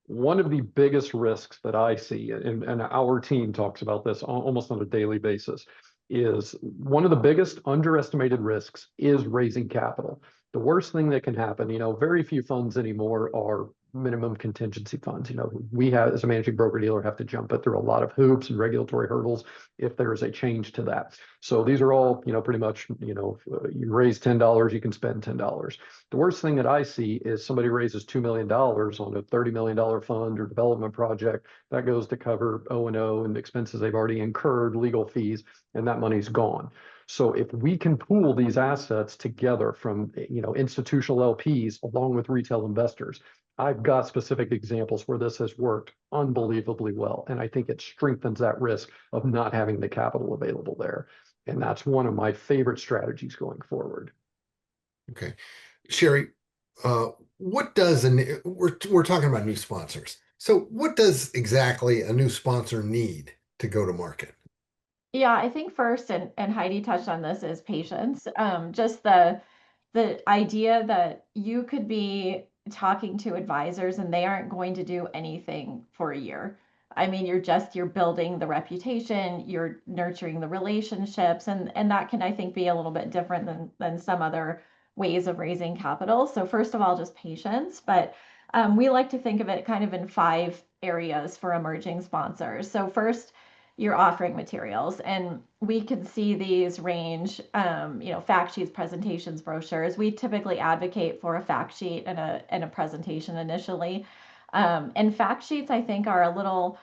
one of the biggest risks that I see, and our team talks about this almost on a daily basis, is one of the biggest underestimated risks is raising capital. The worst thing that can happen, you know, very few funds anymore are minimum contingency funds. You know, we have, as a managing broker dealer, have to jump it through a lot of hoops and regulatory hurdles if there is a change to that. So these are all, you know, pretty much, you know, you raise $10, you can spend $10. The worst thing that I see is somebody raises $2 million on a $30 million fund or development project that goes to cover O&O and expenses they've already incurred, legal fees, and that money's gone. So if we can pool these assets together from, you know, institutional LPs along with retail investors, I've got specific examples where this has worked unbelievably well. And I think it strengthens that risk of not having the capital available there. And that's one of my favorite strategies going forward. Okay. Cherie, what does we're talking about new sponsors. So what does exactly a new sponsor need to go to market? Yeah, I think first, and Heidi touched on this, is patience. Just the idea that you could be talking to advisors and they aren't going to do anything for a year. I mean, you're building the reputation, you're nurturing the relationships, and that can, I think, be a little bit different than some other ways of raising capital. So first of all, just patience. But we like to think of it kind of in 5 areas for emerging sponsors. So first, your offering materials, and we can see these range, you know, fact sheets, presentations, brochures. We typically advocate for a fact sheet and a presentation initially, and fact sheets I think are a little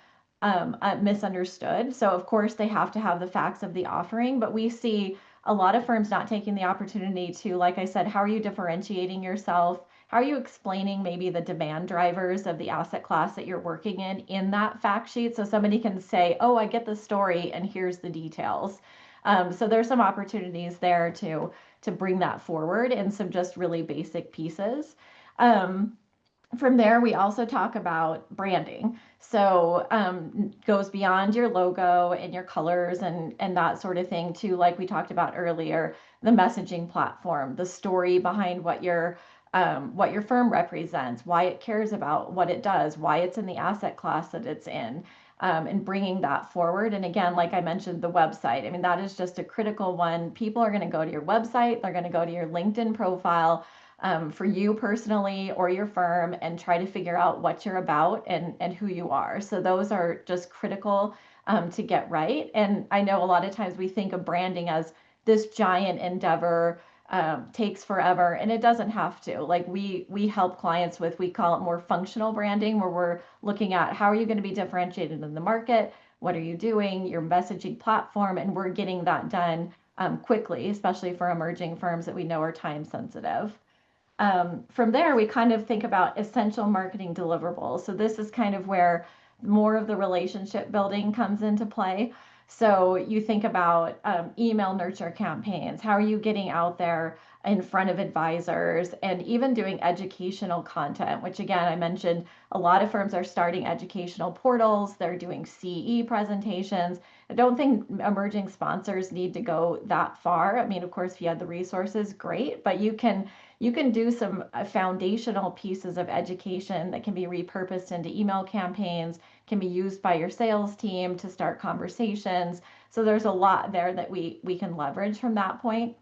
misunderstood. So of course they have to have the facts of the offering, but we see a lot of firms not taking the opportunity to, like I said, how are you differentiating yourself? How are you explaining maybe the demand drivers of the asset class that you're working in that fact sheet? So somebody can say, oh, I get the story and here's the details. So there's some opportunities there to bring that forward in some just really basic pieces. From there, we also talk about branding. So goes beyond your logo and your colors and that sort of thing to, like we talked about earlier, the messaging platform, the story behind what your firm represents, why it cares about what it does, why it's in the asset class that it's in, and bringing that forward. And again, like I mentioned, the website. I mean, that is just a critical one. People are going to go to your website, they're going to go to your LinkedIn profile, for you personally or your firm, and try to figure out what you're about and who you are. So those are just critical to get right. And I know a lot of times we think of branding as this giant endeavor, takes forever, and it doesn't have to. Like we help clients with, we call it more functional branding, where we're looking at how are you going to be differentiated in the market, what are you doing, your messaging platform, and we're getting that done quickly, especially for emerging firms that we know are time sensitive. From there, we kind of think about essential marketing deliverables. So this is kind of where more of the relationship building comes into play. So you think about email nurture campaigns. How are you getting out there in front of advisors, and even doing educational content, which again, I mentioned a lot of firms are starting educational portals. They're doing CE presentations. I don't think emerging sponsors need to go that far. I mean, of course, if you have the resources, great, but you can do some foundational pieces of education that can be repurposed into email campaigns, can be used by your sales team to start conversations. So there's a lot there that we can leverage from that point.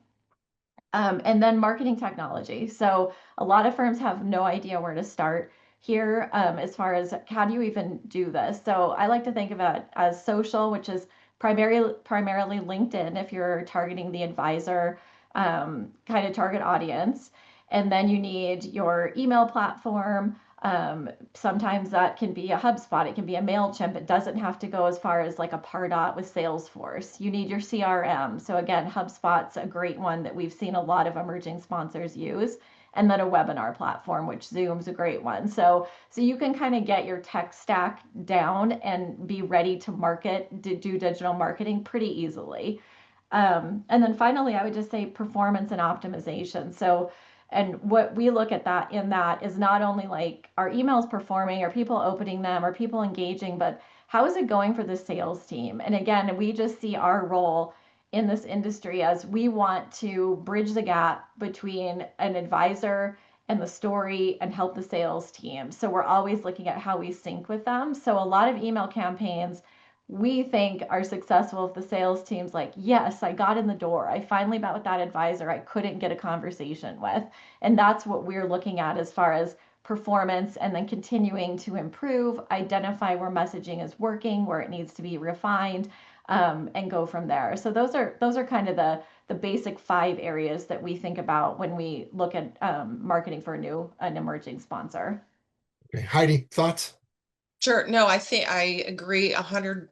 And then marketing technology. So a lot of firms have no idea where to start here as far as how do you even do this. So I like to think of it as social, which is primarily LinkedIn if you're targeting the advisor kind of target audience. And then you need your email platform. Sometimes that can be a HubSpot, it can be a MailChimp. It doesn't have to go as far as like a Pardot with Salesforce. You need your CRM. So again, HubSpot's a great one that we've seen a lot of emerging sponsors use. And then a webinar platform, which Zoom's a great one. So you can kind of get your tech stack down and be ready to do digital marketing pretty easily. And then finally, I would just say performance and optimization. So, and what we look at that in that is not only like are emails performing, are people opening them, are people engaging, but how is it going for the sales team? And again, we just see our role in this industry as we want to bridge the gap between an advisor and the story and help the sales team. So we're always looking at how we sync with them. So a lot of email campaigns we think are successful if the sales team's like, yes, I got in the door. I finally met with that advisor I couldn't get a conversation with. And that's what we're looking at as far as performance and then continuing to improve, identify where messaging is working, where it needs to be refined, and go from there. So those are kind of the basic 5 areas that we think about when we look at marketing for an emerging sponsor. Okay, Heidi, thoughts? Sure. No, I think I agree 100%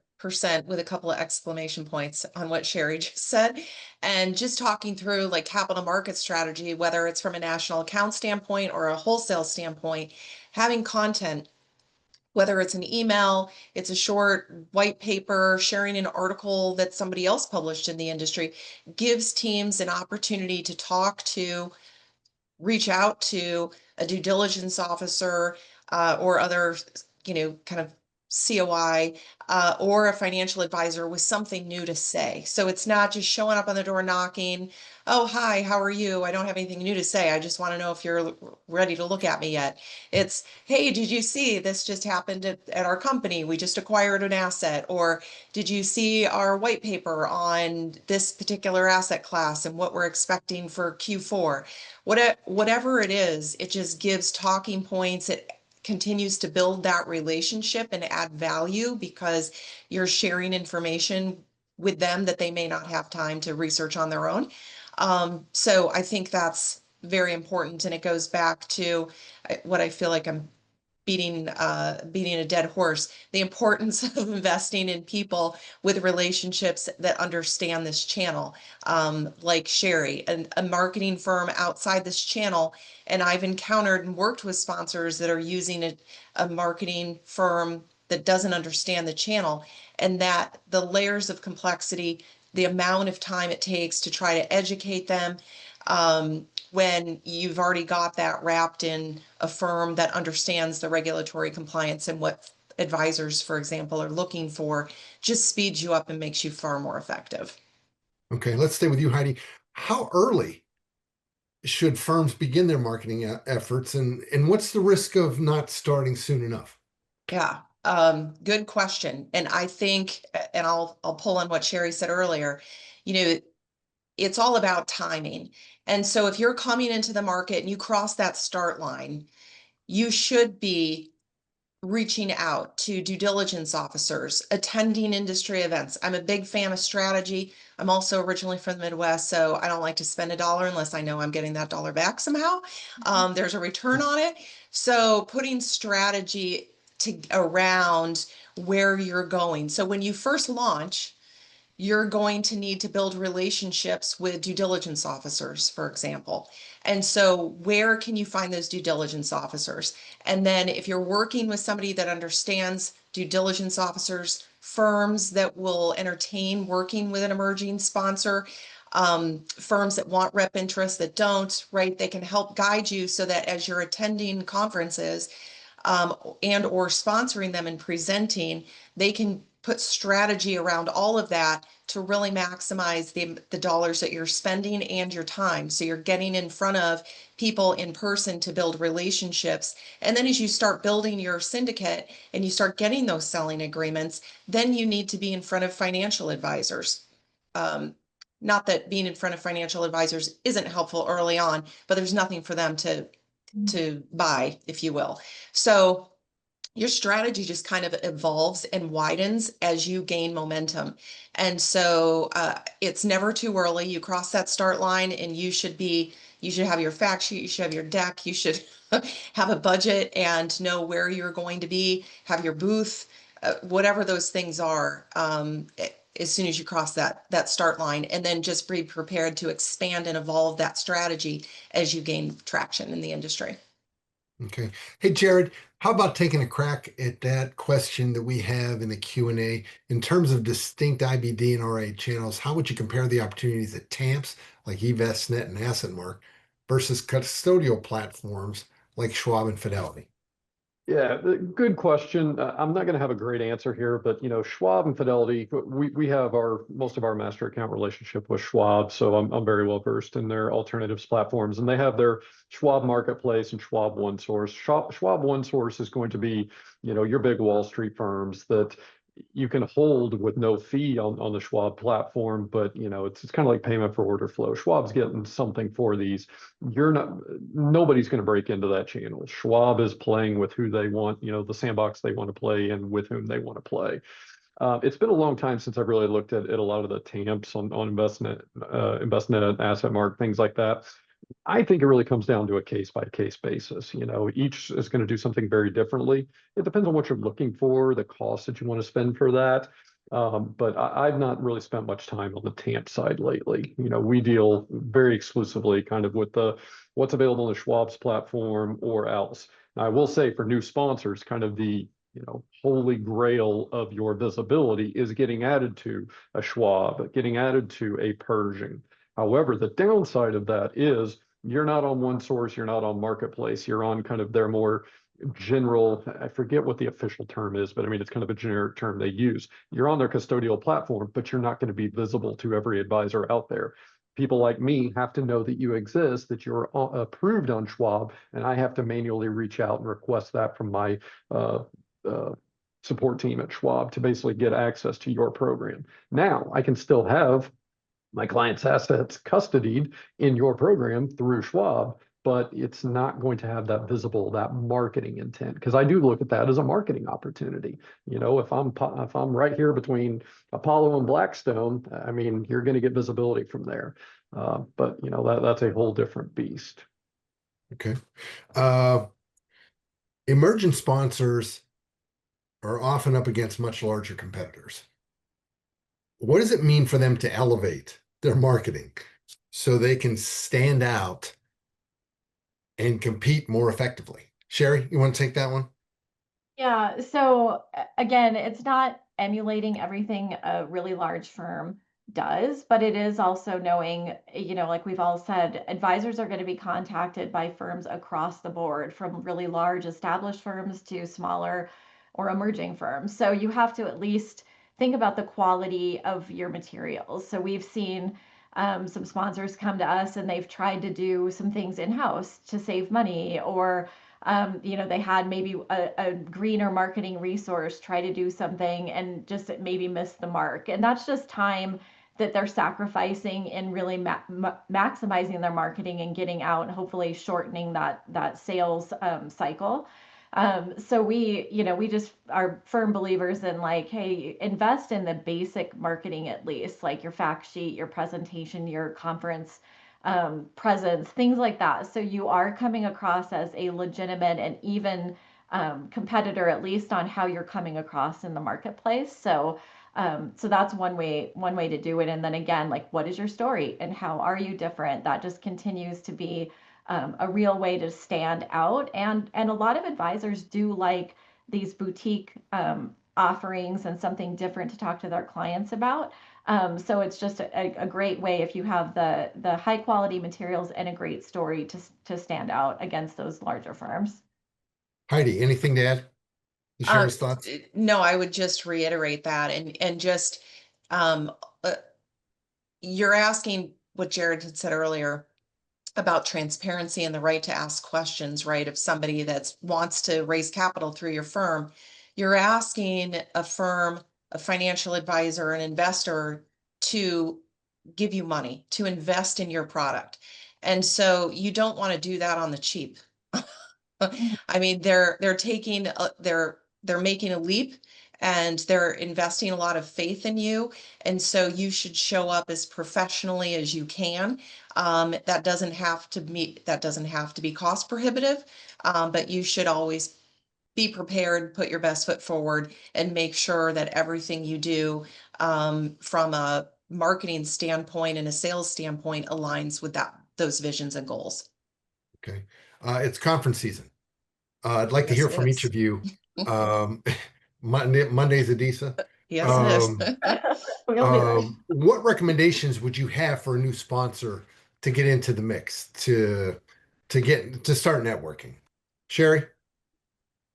with a couple of exclamation points on what Cherie just said. And just talking through like capital market strategy, whether it's from a national account standpoint or a wholesale standpoint, having content, whether it's an email, it's a short white paper, sharing an article that somebody else published in the industry, gives teams an opportunity to reach out to a due diligence officer or other, kind of COI or a financial advisor with something new to say. So it's not just showing up on the door knocking, oh, hi, how are you? I don't have anything new to say. I just want to know if you're ready to look at me yet. It's, hey, did you see this just happened at our company? We just acquired an asset. Or did you see our white paper on this particular asset class and what we're expecting for Q4? Whatever it is, it just gives talking points. It continues to build that relationship and add value because you're sharing information with them that they may not have time to research on their own. So I think that's very important. And it goes back to what I feel like I'm beating a dead horse, the importance of investing in people with relationships that understand this channel, like Cherie, a marketing firm outside this channel. And I've encountered and worked with sponsors that are using a marketing firm that doesn't understand the channel, and that the layers of complexity, the amount of time it takes to try to educate them, when you've already got that wrapped in a firm that understands the regulatory compliance and what advisors, for example, are looking for, just speeds you up and makes you far more effective. Okay, let's stay with you, Heidi. How early should firms begin their marketing efforts, and what's the risk of not starting soon enough? Yeah, good question. And I think, and I'll pull on what Cherie said earlier, it's all about timing. And so if you're coming into the market and you cross that start line, you should be reaching out to due diligence officers, attending industry events. I'm a big fan of strategy. I'm also originally from the Midwest, so I don't like to spend a dollar unless I know I'm getting that dollar back somehow. There's a return on it. So putting strategy around where you're going. So when you first launch, you're going to need to build relationships with due diligence officers, for example. And so where can you find those due diligence officers? And then if you're working with somebody that understands due diligence officers, firms that will entertain working with an emerging sponsor, firms that want rep interest that don't, right? They can help guide you so that as you're attending conferences and or sponsoring them and presenting, they can put strategy around all of that to really maximize the dollars that you're spending and your time. So you're getting in front of people in person to build relationships. And then as you start building your syndicate and you start getting those selling agreements, then you need to be in front of financial advisors. not that being in front of financial advisors isn't helpful early on, but there's nothing for them to buy, if you will. So your strategy just kind of evolves and widens as you gain momentum. And so it's never too early. You cross that start line and you should have your fact sheet, you should have your deck, you should have a budget and know where you're going to be, have your booth, whatever those things are, as soon as you cross that start line, and then just be prepared to expand and evolve that strategy as you gain traction in the industry. Okay. Hey, Jarad, how about taking a crack at that question that we have in the Q&A in terms of distinct IBD and RIA channels? How would you compare the opportunities at TAMPs like eVestNet and AssetMark versus custodial platforms like Schwab and Fidelity? Yeah, good question. I'm not going to have a great answer here, but Schwab and Fidelity, we have most of our master account relationship with Schwab, so I'm very well versed in their alternatives platforms, and they have their Schwab Marketplace and Schwab OneSource. Schwab OneSource is going to be, your big Wall Street firms that you can hold with no fee on the Schwab platform, but it's kind of like payment for order flow. Schwab's getting something for these. Nobody's going to break into that channel. Schwab is playing with who they want, the sandbox they want to play and with whom they want to play. It's been a long time since I've really looked at a lot of the TAMPs on InvestNet, AssetMark, things like that. I think it really comes down to a case-by-case basis. Each is going to do something very differently. It depends on what you're looking for, the cost that you want to spend for that. But I've not really spent much time on the TAMP side lately. We deal very exclusively kind of with what's available on the Schwab's platform or else. Now, I will say for new sponsors, kind of the holy grail of your visibility is getting added to a Schwab, getting added to a Pershing. However, the downside of that is you're not on OneSource, you're not on Marketplace, you're on kind of their more general, I forget what the official term is, but I mean, it's kind of a generic term they use. You're on their custodial platform, but you're not going to be visible to every advisor out there. People like me have to know that you exist, that you're approved on Schwab, and I have to manually reach out and request that from my support team at Schwab to basically get access to your program. Now, I can still have my client's assets custodied in your program through Schwab, but it's not going to have that visible, that marketing intent, because I do look at that as a marketing opportunity. If I'm right here between Apollo and Blackstone, I mean, you're going to get visibility from there. But that's a whole different beast. Okay. Emergent sponsors are often up against much larger competitors. What does it mean for them to elevate their marketing so they can stand out and compete more effectively? Cherie, you want to take that one? Yeah, so again, it's not emulating everything a really large firm does, but it is also knowing, like we've all said, advisors are going to be contacted by firms across the board, from really large established firms to smaller or emerging firms. So you have to at least think about the quality of your materials. So we've seen some sponsors come to us and they've tried to do some things in-house to save money, or they had maybe a greener marketing resource try to do something and just maybe miss the mark. And that's just time that they're sacrificing in really maximizing their marketing and getting out and hopefully shortening that sales cycle. So we just are firm believers in like, hey, invest in the basic marketing at least, like your fact sheet, your presentation, your conference presence, things like that. So you are coming across as a legitimate and even competitor, at least on how you're coming across in the marketplace. So that's one way to do it. And then again, like, what is your story and how are you different? That just continues to be a real way to stand out. And a lot of advisors do like these boutique offerings and something different to talk to their clients about. So it's just a great way if you have the high quality materials and a great story to stand out against those larger firms. Heidi, anything to add? Cherie's thoughts? No, I would just reiterate that and just you're asking what Jarad had said earlier about transparency and the right to ask questions, right? If somebody that wants to raise capital through your firm, you're asking a firm, a financial advisor, an investor to give you money to invest in your product. And so you don't want to do that on the cheap. I mean, they're taking they're making a leap, and they're investing a lot of faith in you. And so you should show up as professionally as you can. That doesn't have to be cost prohibitive, but you should always be prepared, put your best foot forward, and make sure that everything you do from a marketing standpoint and a sales standpoint aligns with those visions and goals. Okay. It's conference season. I'd like to Yes, hear it from each is. of you. Monday's Adisa. Yes, it is. Um, We'll do it. what recommendations would you have for a new sponsor to get into the mix to start networking? Cherie?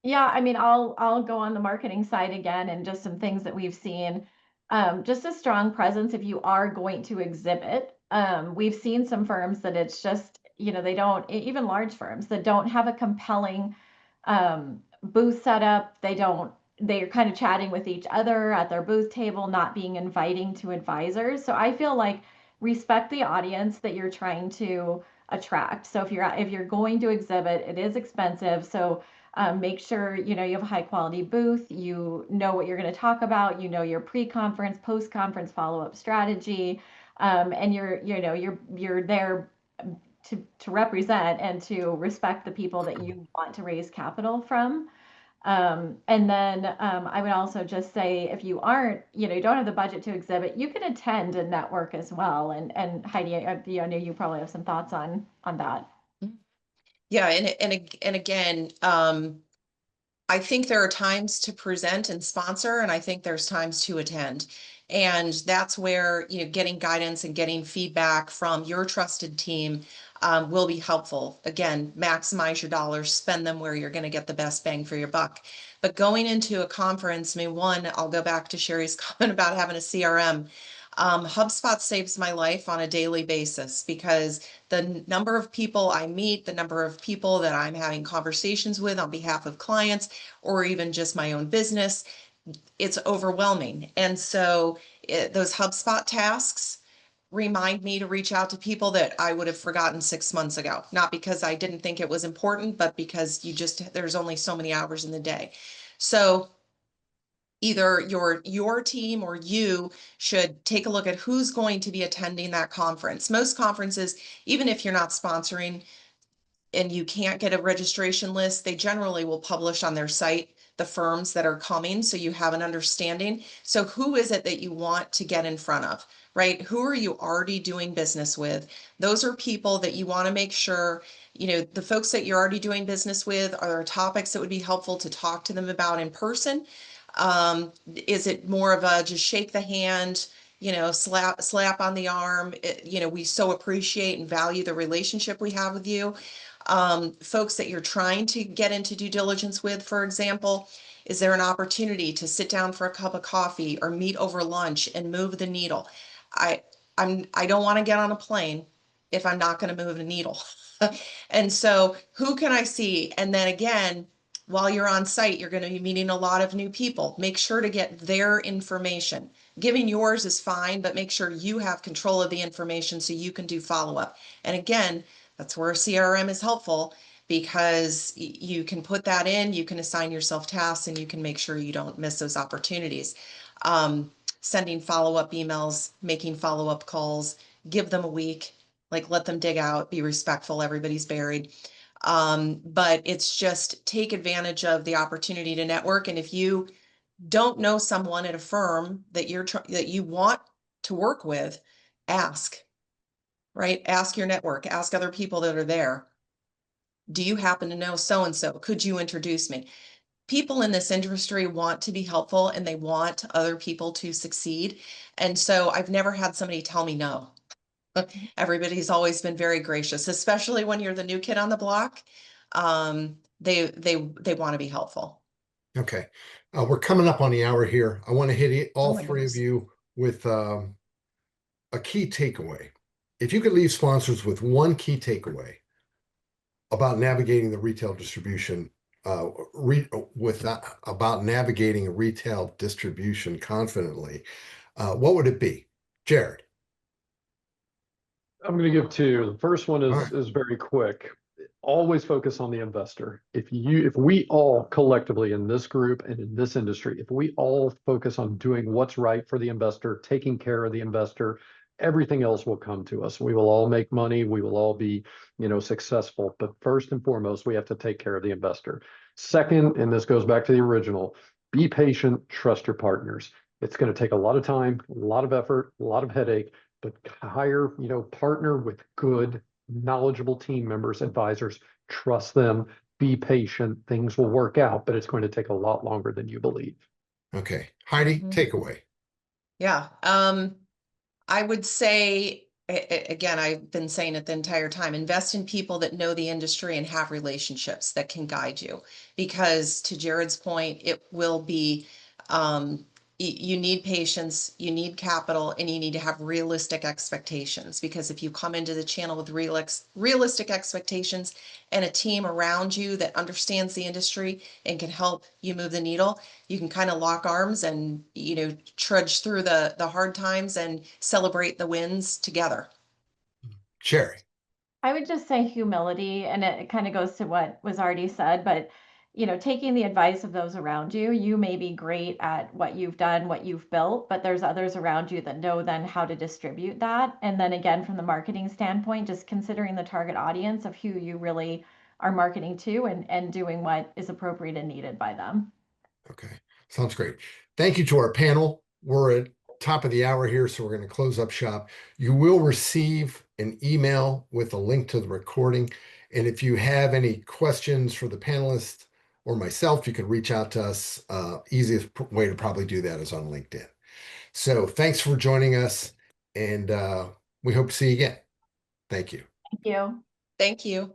Yeah, I mean, I'll go on the marketing side again and just some things that we've seen. Just a strong presence if you are going to exhibit. We've seen some firms that it's just, they don't, even large firms that don't have a compelling booth setup. They're kind of chatting with each other at their booth table, not being inviting to advisors. So I feel like respect the audience that you're trying to attract. So if you're going to exhibit, it is expensive. So make sure you have a high quality booth. You know what you're going to talk about. You know your pre-conference, post-conference follow-up strategy, and you're there to represent and to respect the people that you want to raise capital from. And then I would also just say if you aren't, you don't have the budget to exhibit, you can attend and network as well. And Heidi, I know you probably have some thoughts on that. Yeah, and again, I think there are times to present and sponsor, and I think there's times to attend. And that's where, getting guidance and getting feedback from your trusted team will be helpful. Again, maximize your dollars, spend them where you're going to get the best bang for your buck. But going into a conference, I mean, one, I'll go back to Cherie's comment about having a CRM. HubSpot saves my life on a daily basis because the number of people I meet, the number of people that I'm having conversations with on behalf of clients, or even just my own business, it's overwhelming. And so those HubSpot tasks remind me to reach out to people that I would have forgotten 6 months ago, not because I didn't think it was important, but because there's only so many hours in the day. So either your team or you should take a look at who's going to be attending that conference. Most conferences, even if you're not sponsoring and you can't get a registration list, they generally will publish on their site the firms that are coming, so you have an understanding. So who is it that you want to get in front of, right? Who are you already doing business with? Those are people that you want to make sure, the folks that you're already doing business with, are there topics that would be helpful to talk to them about in person? Is it more of a just shake the hand, slap on the arm? We so appreciate and value the relationship we have with you. Folks that you're trying to get into due diligence with, for example, is there an opportunity to sit down for a cup of coffee or meet over lunch and move the needle? I don't want to get on a plane if I'm not going to move the needle. And so who can I see? And then again, while you're on site, you're going to be meeting a lot of new people. Make sure to get their information. Giving yours is fine, but make sure you have control of the information so you can do follow-up. And again, that's where CRM is helpful, because you can put that in, you can assign yourself tasks, and you can make sure you don't miss those opportunities. Sending follow-up emails, making follow-up calls, give them a week, let them dig out, be respectful, everybody's buried. But it's just take advantage of the opportunity to network. And if you don't know someone at a firm that that you want to work with, ask. Right? Ask your network, ask other people that are there. Do you happen to know so-and-so? Could you introduce me? People in this industry want to be helpful and they want other people to succeed. And so I've never had somebody tell me no. Everybody's always been very gracious, especially when you're the new kid on the block. They want to be helpful. Okay. We're coming up on the hour here. I want to hit Oh all my three of goodness. you with a key takeaway. If you could leave sponsors with one key takeaway about navigating the retail distribution, about navigating a retail distribution confidently, what would it be? Jarad? I'm going to give two. The first one All is right. is very quick. Always focus on the investor. If we all collectively in this group and in this industry, if we all focus on doing what's right for the investor, taking care of the investor, everything else will come to us. We will all make money. We will all be, successful. But first and foremost, we have to take care of the investor. Second, and this goes back to the original, be patient, trust your partners. It's going to take a lot of time, a lot of effort, a lot of headache, but hire, partner with good, knowledgeable team members, advisors, trust them, be patient, things will work out, but it's going to take a lot longer than you believe. Okay. Heidi, Mhm. take away. Yeah. I would say, again, I've been saying it the entire time, invest in people that know the industry and have relationships that can guide you. Because to Jared's point, it will be, you need patience, you need capital, and you need to have realistic expectations. Because if you come into the channel with realistic expectations and a team around you that understands the industry and can help you move the needle, you can kind of lock arms and, trudge through the hard times and celebrate the wins together. Cherie. I would just say humility, and it kind of goes to what was already said, but taking the advice of those around you, you may be great at what you've done, what you've built, but there's others around you that know then how to distribute that. And then again, from the marketing standpoint, just considering the target audience of who you really are marketing to and doing what is appropriate and needed by them. Okay. Sounds great. Thank you to our panel. We're at top of the hour here, so we're going to close up shop. You will receive an email with a link to the recording. And if you have any questions for the panelists or myself, you can reach out to us. Easiest way to probably do that is on LinkedIn. So thanks for joining us, and we hope to see you again. Thank you. Thank you. Thank you.